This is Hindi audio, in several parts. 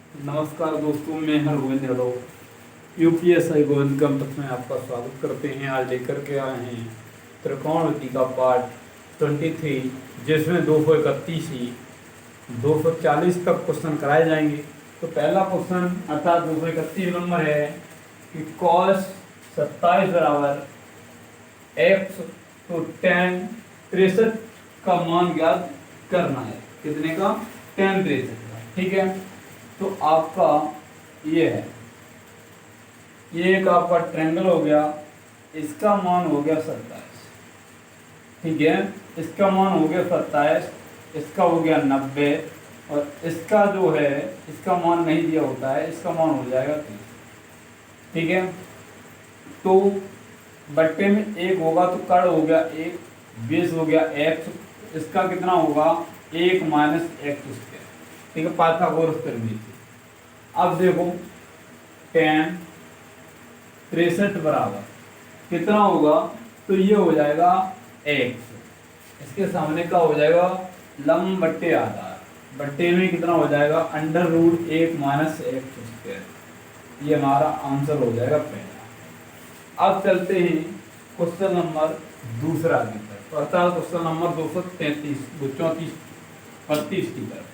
नमस्कार दोस्तों, मैं हर गोविंद यादव यूपीएसआई गोविंद कैंपस में आपका स्वागत करते हैं। आज लेकर के आए हैं त्रिकोणमिति का पार्ट 23, जिसमें 231 ही 240 तक क्वेश्चन कराए जाएंगे। तो पहला क्वेश्चन अर्थात 231 नंबर है कि cos 27 बराबर x, तो tan 63 का मान ज्ञात करना है। कितने का? tan 63 का। ठीक है, तो आपका ये है, ये एक आपका ट्रायंगल हो गया, इसका मान हो गया 27। ठीक है, इसका मान हो गया 27, इसका हो गया 90, और इसका जो है इसका मान नहीं दिया होता है, इसका मान हो जाएगा 30। ठीक है, तो बट्टे में एक होगा तो कड़ हो गया 1, 20 हो गया x, इसका कितना होगा 1 माइनस एक्स स्क्वायर। ठीक है, पाइथागोरस थ्योरम। अब देखो tan 63 बराबर कितना होगा, तो ये हो जाएगा x, इसके सामने का हो जाएगा लंब बट्टे आधार, बट्टे में कितना हो जाएगा √1 माइनस एक्स स्क्वायर। ये हमारा आंसर हो जाएगा पहला। अब चलते हैं क्वेश्चन नंबर दूसरा की तरफ, अर्थात क्वेश्चन नंबर 233 32 की तरफ।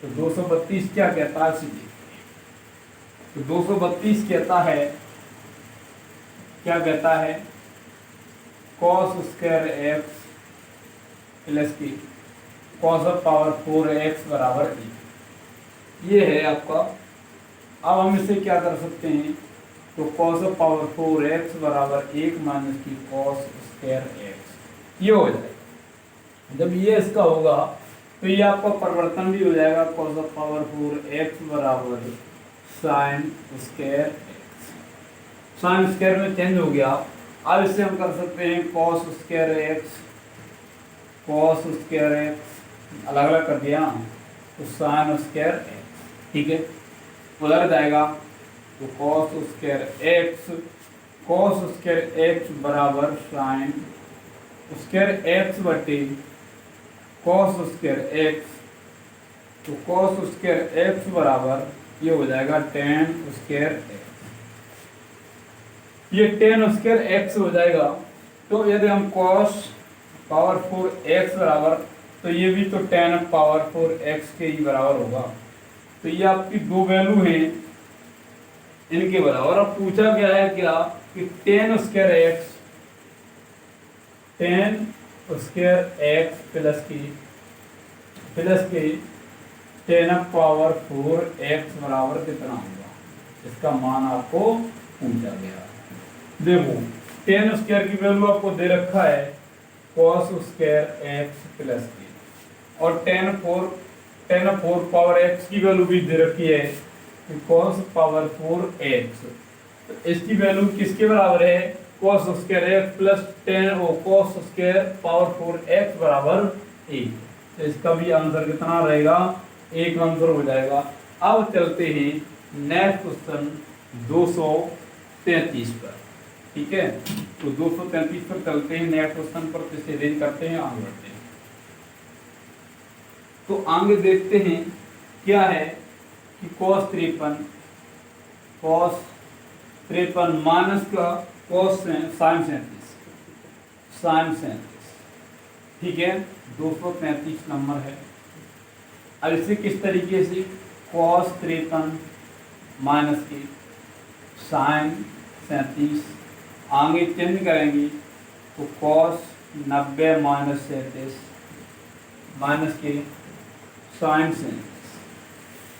तो 232 क्या कहता है, सीधे तो 232 कहता है, क्या कहता है, cos स्क्वायर x प्लस की cos पावर 4x बराबर 1। ये है आपका। अब हम इसे क्या कर सकते हैं, तो cos पावर 4x बराबर 1 माइनस की cos स्क्वायर x, ये हो जाएगा। जब ये इसका होगा तो ये आपका परिवर्तन भी हो जाएगा, cos पावर 4x बराबर sine square x. Sine square में चेंज हो गया। अब इससे हम कर सकते हैं cos square x, cos square x अलग अलग कर दिया, तो साइन स्क्वायर एक्स। ठीक है, उधर जाएगा तो cos स्क्वायर एक्स बराबर साइन स्क्वायर एक्स बटे cos स्क्वायर एक्स, तो cos स्क्वायर एक्स बराबर ये हो जाएगा tan स्क्वायर एक्स। ये tan स्क्वायर एक्स हो जाएगा। तो यदि हम cos पावर 4x बराबर, तो ये भी तो tan पावर 4x के ही बराबर होगा। तो ये आपकी दो वैल्यू हैं इनके बराबर। अब पूछा गया है क्या कि tan स्क्वायर x प्लस की tan पावर 4x बराबर कितना होगा, इसका मान आपको पूछा गया। देखो tan स्क्वायर की वैल्यू आपको दे रखा है cos स्क्वायर x प्लस की, और tan 4 पावर x की वैल्यू भी दे रखी है कि cos पावर 4x। तो इसकी वैल्यू किसके बराबर है, cos square x plus tan cos square power 4x बराबर 1। तो इसका भी आंसर कितना रहेगा, एक आंसर हो जाएगा। अब चलते हैं नेक्स्ट क्वेश्चन 233 पर। ठीक है, तो 233 पर चलते हैं नेक्स्ट क्वेश्चन पर, तो इसे अरेंज करते हैं, आगे बढ़ते हैं। तो आगे देखते हैं क्या है कि cos 53 माइनस का cos साइन 37। ठीक है, 233 नंबर है। अब इसे किस तरीके से, cos 53 माइनस की साइन 37, आगे चेंज करेंगे तो cos 90 माइनस 37 माइनस के साइन 37,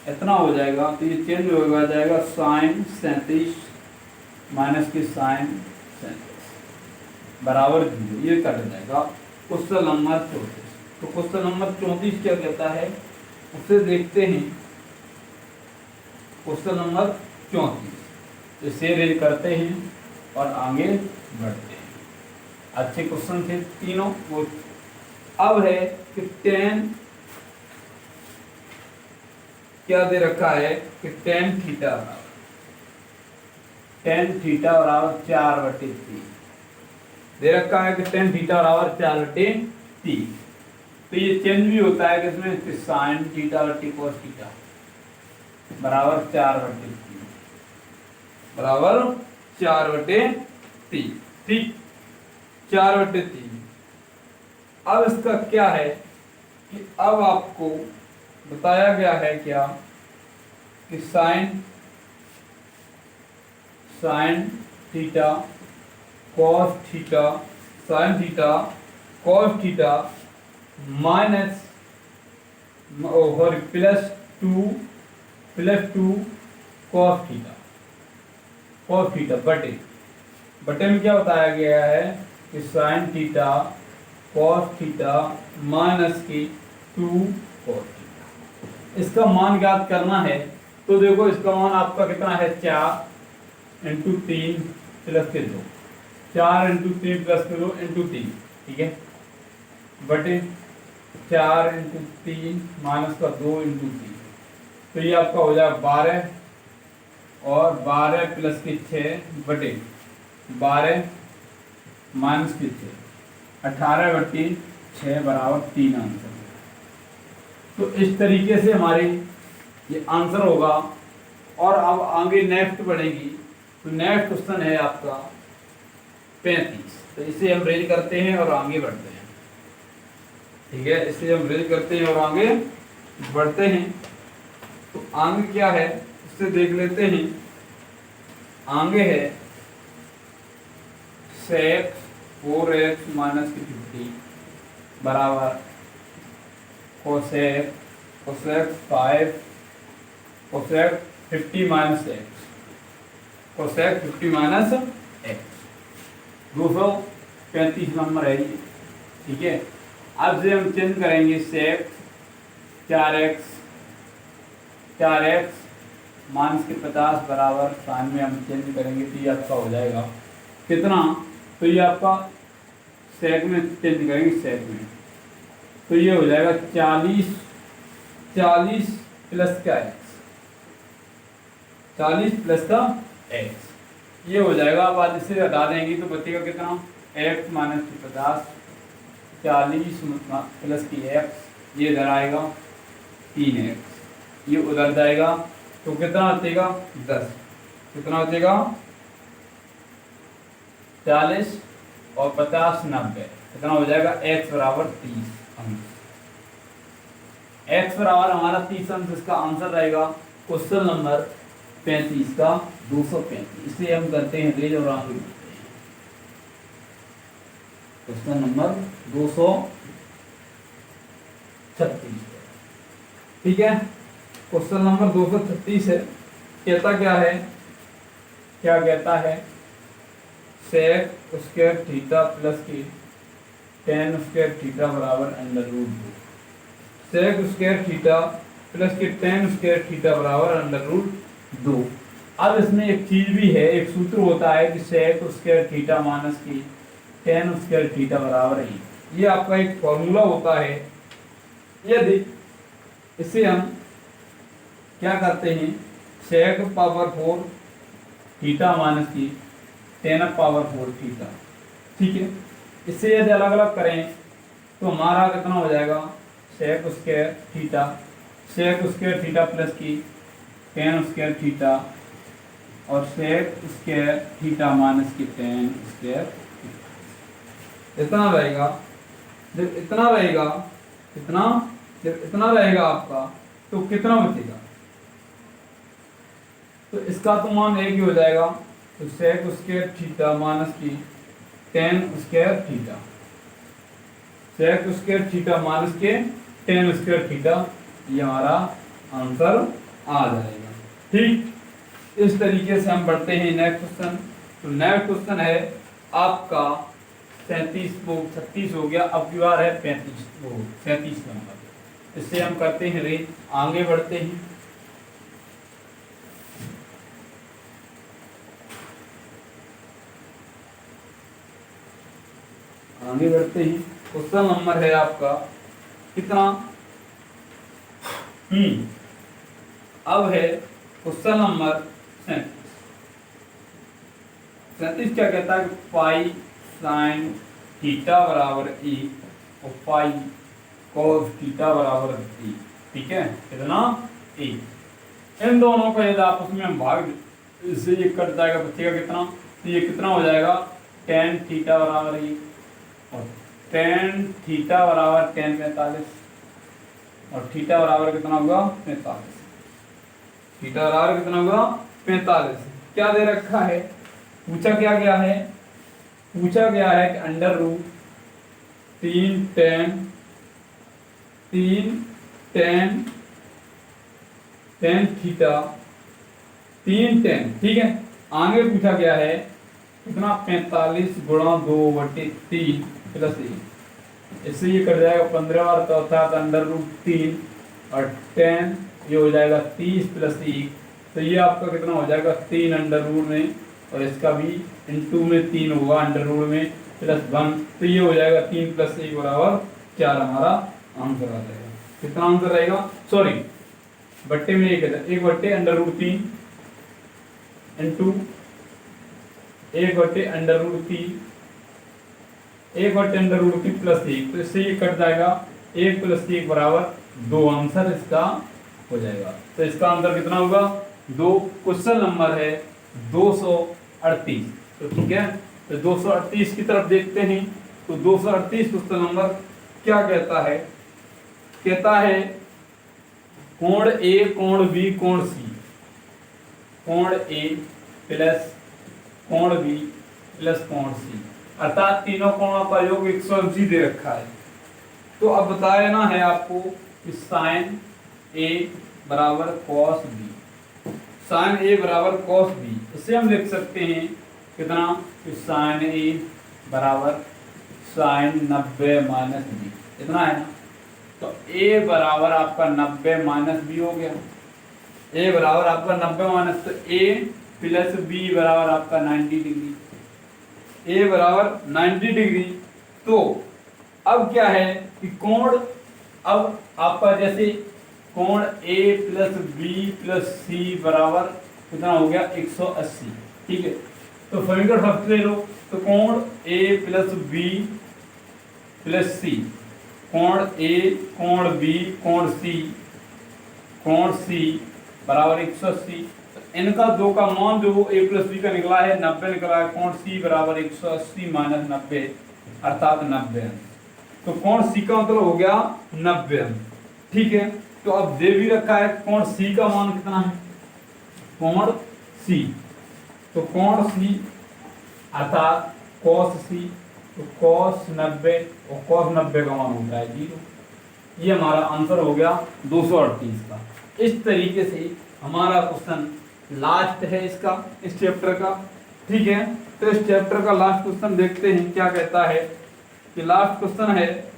इतना हो जाएगा। तो ये चेंज हो जाएगा साइन 37 माइनस के साइन 37 बराबर 0, ये कट जाएगा। Question number 34। तो क्वेश्चन नंबर 34 क्या कहता है, उसे देखते हैं। क्वेश्चन नंबर 34 इसे रेज करते हैं और आगे बढ़ते हैं। अच्छे क्वेश्चन थे तीनों। वो अब है कि tan क्या दे रखा है कि tan थीटा बराबर 4/3 दे रखा है कि tan थीटा बराबर 4/3। तो ये चेंज भी होता है किसमें, साइन थीटा बटे cos थीटा। बराबर 4/3 बराबर 4/3। ठीक, 4/3। अब इसका क्या है कि अब आपको बताया गया है क्या कि sine theta cos theta sine theta cos theta minus और प्लस टू कॉस थीटा बटे में क्या बताया गया है कि sine theta cos theta minus की 2 कॉस थीटा। इसका मान ज्ञात करना है तो देखो इसका मान आपका कितना है 4 × 3 + 2 4 × 3 + 2 × 3। ठीक है, बटे 4 × 3 माइनस का 2 × 3 तो ये आपका हो जाएगा 12 और 12 + के 6 बटे 12 माइनस के 6 18/6 बराबर 3 आंसर। तो इस तरीके से हमारे ये आंसर होगा। और अब आगे नेक्स्ट बढ़ेगी तो नेक्स्ट क्वेश्चन है आपका 35। तो इसे हम रेज करते हैं और आगे बढ़ते हैं। ठीक है, इसे हम रेज करते हैं और आगे बढ़ते हैं। तो आगे क्या है इससे देख लेते हैं। आगे है sec 4x - 50 बराबर cosec 5 cosec 50 - x cosec 50 - x 235 number है ये। ठीक है, अब से हम चेंज करेंगे sec 4x माइनस के 50 बराबर साइन में हम चेंज करेंगे तो ये आपका हो जाएगा कितना। तो ये आपका सेक में चेंज करेंगे सेक में तो ये हो जाएगा 40 प्लस का x 40 प्लस का x ये हो जाएगा। अब आज इसे हटा देंगे तो बचेगा कितना x - 50 40 प्लस की x ये इधर आएगा 3x ये उधर जाएगा तो कितना बचेगा 10। कितना बचेगा 40 और 50 90 कितना हो जाएगा x बराबर 30 अंश। x बराबर हमारा 30 अंश इसका आंसर रहेगा क्वेश्चन नंबर 35 का 235। इसे हम करते हैं रेज और आगे बढ़ते हैं। Question number 236। ठीक है, क्वेश्चन नंबर 236 है। कहता क्या है, क्या कहता है सेक स्क्वायर थीटा प्लस की टेन स्क्वायर थीटा बराबर √2 सेक स्क्वायर थीटा प्लस की टेन स्क्वायर थीटा बराबर √2। अब इसमें एक चीज भी है, एक सूत्र होता है कि सेक स्क्वायर थीटा माइनस की टेन स्क्वायर थीटा बराबर है। ये आपका एक फॉर्मूला होता है। यदि इसे हम क्या करते हैं सेक पावर 4 थीटा माइनस की टेन पावर 4 थीटा। ठीक है, इससे यदि अलग अलग करें तो हमारा कितना हो जाएगा सेक स्क्वायर थीटा प्लस की टेन स्क्वायर थीटा और सेक स्क्वायर थीटा माइनस की टेन स्क्वायर इतना रहेगा। जब इतना रहेगा जब इतना रहेगा आपका तो कितना बचेगा तो इसका तो मान एक ही हो जाएगा। तो सेक स्क्वायर थीटा माइनस की tan square theta sec square theta minus के टेन स्क्वायर थीटा ये हमारा आंसर आ जाएगा। ठीक, इस तरीके से हम बढ़ते हैं नेक्स्ट क्वेश्चन। तो नेक्स्ट क्वेश्चन है आपका 36 हो गया। अब की बार है 37 नंबर। इससे हम करते हैं रेंज, आगे बढ़ते हैं। आगे बढ़ते हैं। क्वेश्चन नंबर है आपका कितना अब है क्वेश्चन नंबर 37 क्या कहता है पाई साइन थीटा बराबर e और पाई कॉस थीटा बराबर e। ठीक है, कितना e। इन दोनों का यदि आपस में हम भाग इससे ये कट जाएगा, बचेगा कितना, तो ये कितना हो जाएगा tan थीटा बराबर ये, और tan थीटा बराबर tan 45, और थीटा बराबर कितना होगा 45, थीटा बराबर कितना होगा 45। क्या दे रखा है, पूछा क्या गया है, पूछा गया है कि under root 3 tan theta 3 tan, ठीक है। आगे पूछा गया है कितना 45 गुणा 2/3 प्लस 1, इससे ये कट जाएगा 15 बार, तो अर्थात अंडर रूट 3 और tan ये हो जाएगा 30 प्लस 1, तो ये आपका कितना हो जाएगा 3 अंडर रूट में, और इसका भी इनटू में 3 होगा अंडर रूट में प्लस 1, तो ये हो जाएगा 3 प्लस 1 बराबर 4, हमारा आंसर आ जाएगा। कितना आंसर रहेगा, सॉरी बट्टे में 1 बट्टे अंडर रूट 3 इंटू 1 बट्टे अंडर रूट 3, 1 बट्टे अंडर रूट 3 प्लस 1, तो इससे ये कट जाएगा 1 प्लस 1 बराबर 2, आंसर इसका हो जाएगा। तो इसका आंसर कितना होगा 2। क्वेश्चन नंबर है 238, तो ठीक है, तो 238 की तरफ देखते हैं। तो 238 क्वेश्चन नंबर क्या कहता है, कहता है कोण ए कोण बी कोण सी, कोण ए प्लस कोण बी प्लस कोण सी, अर्थात तीनों कोणों का योग 180 दे रखा है। तो अब बताना है आपको कि साइन ए बराबर कॉस बी, साइन ए बराबर कॉस बी, इसे हम लिख सकते हैं कितना, कि साइन ए बराबर साइन 90 माइनस बी, इतना है ना। तो ए बराबर आपका 90 माइनस बी हो गया, ए बराबर आपका 90 माइनस, तो ए प्लस बी बराबर आपका 90 डिग्री, ए बराबर 90 डिग्री। तो अब क्या है कि कोण, अब आपका जैसे कोण ए प्लस बी प्लस सी बराबर कितना हो गया 180, ठीक है। तो समीकरण फर्स्ट ले लो, तो कोण ए प्लस बी प्लस सी, कोण ए कोण बी कोण सी बराबर 180, तो इनका दो का मान जो ए प्लस बी का निकला है 90 निकला है, कोण सी बराबर 180 माइनस 90 अर्थात 90, तो कोण सी का मतलब हो गया 90, ठीक है। तो अब दे भी रखा है कोण सी का मान कितना है, कोण सी, तो कोण सी अर्थात cos सी, तो cos 90 और cos 90 का मान होता है 0, ये हमारा आंसर हो गया 238 का। इस तरीके से हमारा क्वेश्चन लास्ट है इसका, इस चैप्टर का, ठीक है। तो इस चैप्टर का लास्ट क्वेश्चन देखते हैं क्या कहता है, कि लास्ट क्वेश्चन है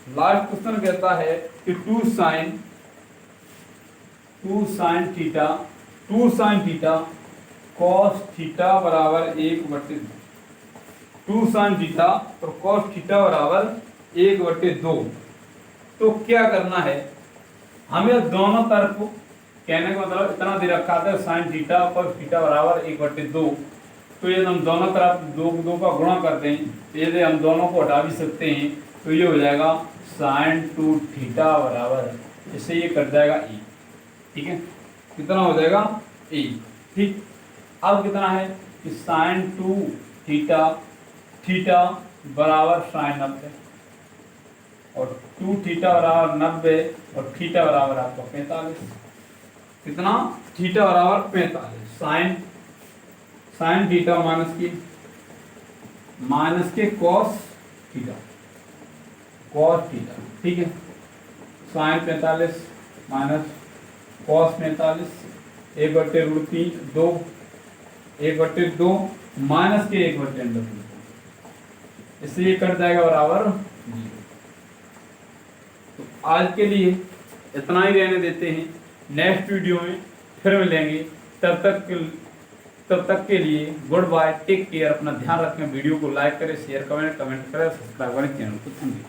लास्ट क्वेश्चन कहता है कि 2 साइन थीटा cos थीटा बराबर 1/2, 2 साइन थीटा और cos थीटा बराबर 1/2। तो क्या करना है, हमें दोनों तरफ, कहने का मतलब इतना दे रखा था साइन थीटा cos थीटा बराबर 1/2, तो यदि हम दोनों तरफ दो का गुणा कर दें, तो यदि हम दोनों को हटा भी सकते हैं, तो ये हो जाएगा साइन 2 थीटा बराबर, इससे ये कट जाएगा ए, ठीक है, कितना हो जाएगा ए, ठीक। अब कितना है कि साइन 2 थीटा बराबर साइन 90, और 2 थीटा बराबर 90 और थीटा बराबर आपका 45, कितना थीटा बराबर 45, साइन थीटा माइनस के कॉस थीटा, ठीक है, साइन 45 माइनस कॉस 45, 1/√3 1/2 माइनस के 1/√2, इससे ये कट जाएगा बराबर 0। तो आज के लिए इतना ही रहने देते हैं, नेक्स्ट वीडियो में फिर मिलेंगे, तब तक के लिए गुड बाय, टेक केयर, अपना ध्यान रखें, वीडियो को लाइक करें, शेयर करें, कमेंट करें, सब्सक्राइब करें चैनल को, थैंक यू।